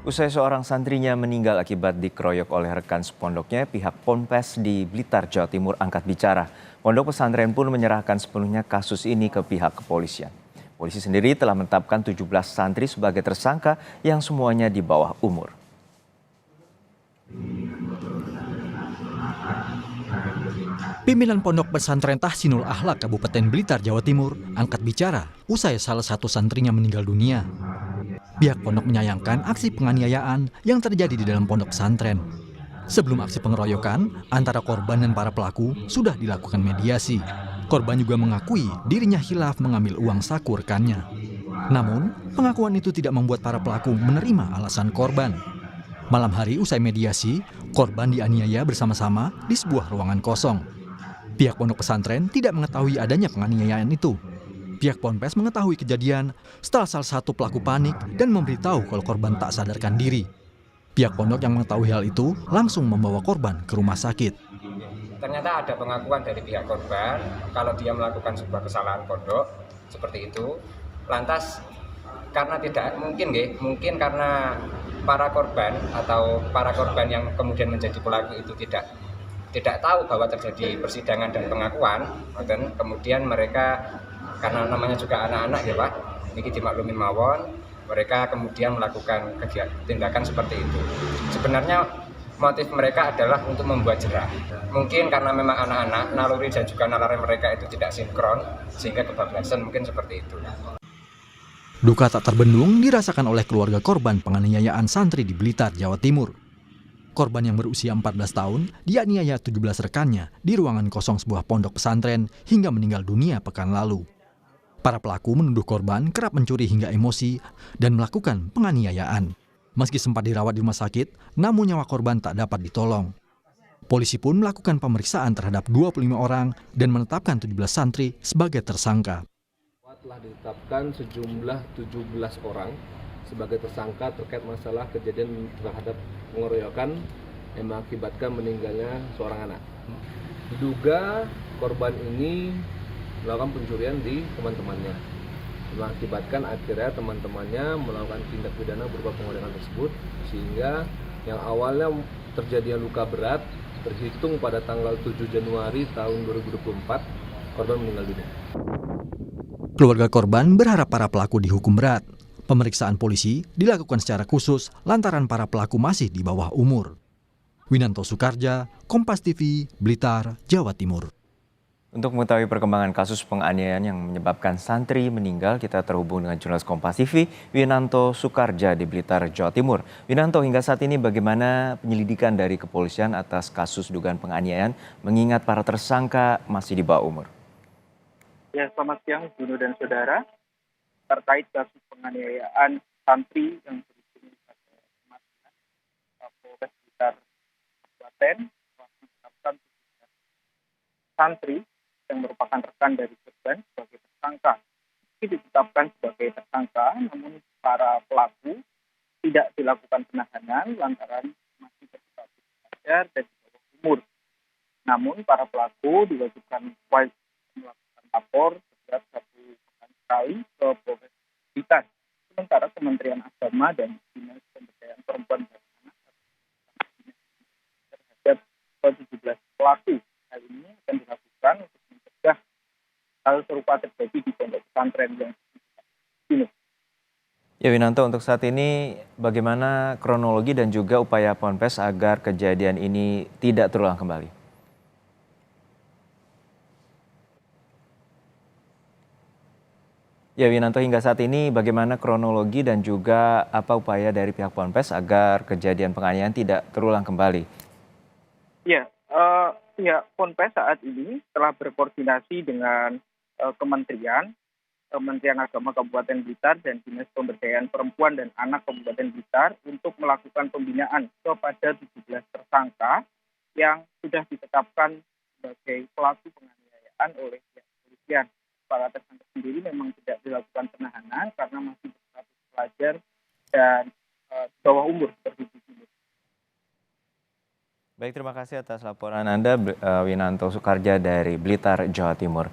Usai seorang santrinya meninggal akibat dikeroyok oleh rekan sepondoknya, pihak Ponpes di Blitar, Jawa Timur angkat bicara. Pondok pesantren pun menyerahkan sepenuhnya kasus ini ke pihak kepolisian. Polisi sendiri telah menetapkan 17 santri sebagai tersangka yang semuanya di bawah umur. Pimpinan Pondok Pesantren Tahsinul Akhlak Kabupaten Blitar, Jawa Timur angkat bicara usai salah satu santrinya meninggal dunia. Pihak pondok menyayangkan aksi penganiayaan yang terjadi di dalam pondok pesantren. Sebelum aksi pengeroyokan, antara korban dan para pelaku sudah dilakukan mediasi. Korban juga mengakui dirinya hilaf mengambil uang saku rekannya. Namun, pengakuan itu tidak membuat para pelaku menerima alasan korban. Malam hari usai mediasi, korban dianiaya bersama-sama di sebuah ruangan kosong. Pihak pondok pesantren tidak mengetahui adanya penganiayaan itu. Pihak Ponpes mengetahui kejadian setelah salah satu pelaku panik dan memberitahu kalau korban tak sadarkan diri. Pihak pondok yang mengetahui hal itu langsung membawa korban ke rumah sakit. Ternyata ada pengakuan dari pihak korban kalau dia melakukan sebuah kesalahan pondok seperti itu. Lantas karena tidak mungkin karena para korban atau para korban yang kemudian menjadi pelaku itu tidak tahu bahwa terjadi persidangan dan pengakuan, dan kemudian mereka karena namanya juga anak-anak ya Pak, ini dimaklumi mawon, mereka kemudian melakukan tindakan seperti itu. Sebenarnya motif mereka adalah untuk membuat jerah. Mungkin karena memang anak-anak, naluri dan juga nalar mereka itu tidak sinkron, sehingga kebablasan mungkin seperti itu. Duka tak terbendung dirasakan oleh keluarga korban penganiayaan santri di Blitar, Jawa Timur. Korban yang berusia 14 tahun dianiaya 17 rekannya di ruangan kosong sebuah pondok pesantren hingga meninggal dunia pekan lalu. Para pelaku menuduh korban kerap mencuri hingga emosi dan melakukan penganiayaan. Meski sempat dirawat di rumah sakit, namun nyawa korban tak dapat ditolong. Polisi pun melakukan pemeriksaan terhadap 25 orang dan menetapkan 17 santri sebagai tersangka. Telah ditetapkan sejumlah 17 orang sebagai tersangka terkait masalah kejadian terhadap pengeroyokan yang mengakibatkan meninggalnya seorang anak. Diduga korban ini melakukan pencurian di teman-temannya, mengakibatkan akhirnya teman-temannya melakukan tindak pidana berupa pengeroyokan tersebut, sehingga yang awalnya terjadinya luka berat terhitung pada tanggal 7 Januari tahun 2024 korban meninggal dunia. Keluarga korban berharap para pelaku dihukum berat. Pemeriksaan polisi dilakukan secara khusus lantaran para pelaku masih di bawah umur. Winanto Soekarja, Kompas TV, Blitar, Jawa Timur. Untuk mengetahui perkembangan kasus penganiayaan yang menyebabkan santri meninggal, kita terhubung dengan jurnalis Kompas TV, Winanto Soekarja di Blitar, Jawa Timur. Winanto, hingga saat ini bagaimana penyelidikan dari kepolisian atas kasus dugaan penganiayaan mengingat para tersangka masih di bawah umur? Ya, selamat siang, Juno dan saudara. Terkait kasus penganiayaan santri yang berujung pada kematian, Polres Blitar Kabupaten telah menetapkan santri yang merupakan rekan dari korban sebagai tersangka. Ini ditetapkan sebagai tersangka, namun para pelaku tidak dilakukan penahanan lantaran masih berstatus pelajar dan di bawah umur. Namun para pelaku diwajibkan melakukan lapor setiap 1 pekan sekali ke Polres Blitar. Sementara Kementerian Agama dan Dinas Pemberdayaan Perempuan dan Anak terhadap 17 pelaku. Hal ini akan dilakukan untuk mencegah hal serupa terjadi di pondok pesantren yang ini. Ya Winanto, untuk saat ini bagaimana kronologi dan juga upaya Ponpes agar kejadian ini tidak terulang kembali? Ya Winanto, hingga saat ini bagaimana kronologi dan juga apa upaya dari pihak Ponpes agar kejadian penganiayaan tidak terulang kembali? Ya, pihak Ponpes saat ini telah berkoordinasi dengan Kementerian Agama Kabupaten Blitar dan Dinas Pemberdayaan Perempuan dan Anak Kabupaten Blitar untuk melakukan pembinaan kepada 17 tersangka yang sudah ditetapkan sebagai pelaku penganiayaan oleh pihak kepolisian. Para tersangka sendiri memang tidak dilakukan penahanan karena masih berstatus pelajar dan bawah umur seperti itu. Baik, terima kasih atas laporan Anda, Winanto Soekarja dari Blitar, Jawa Timur.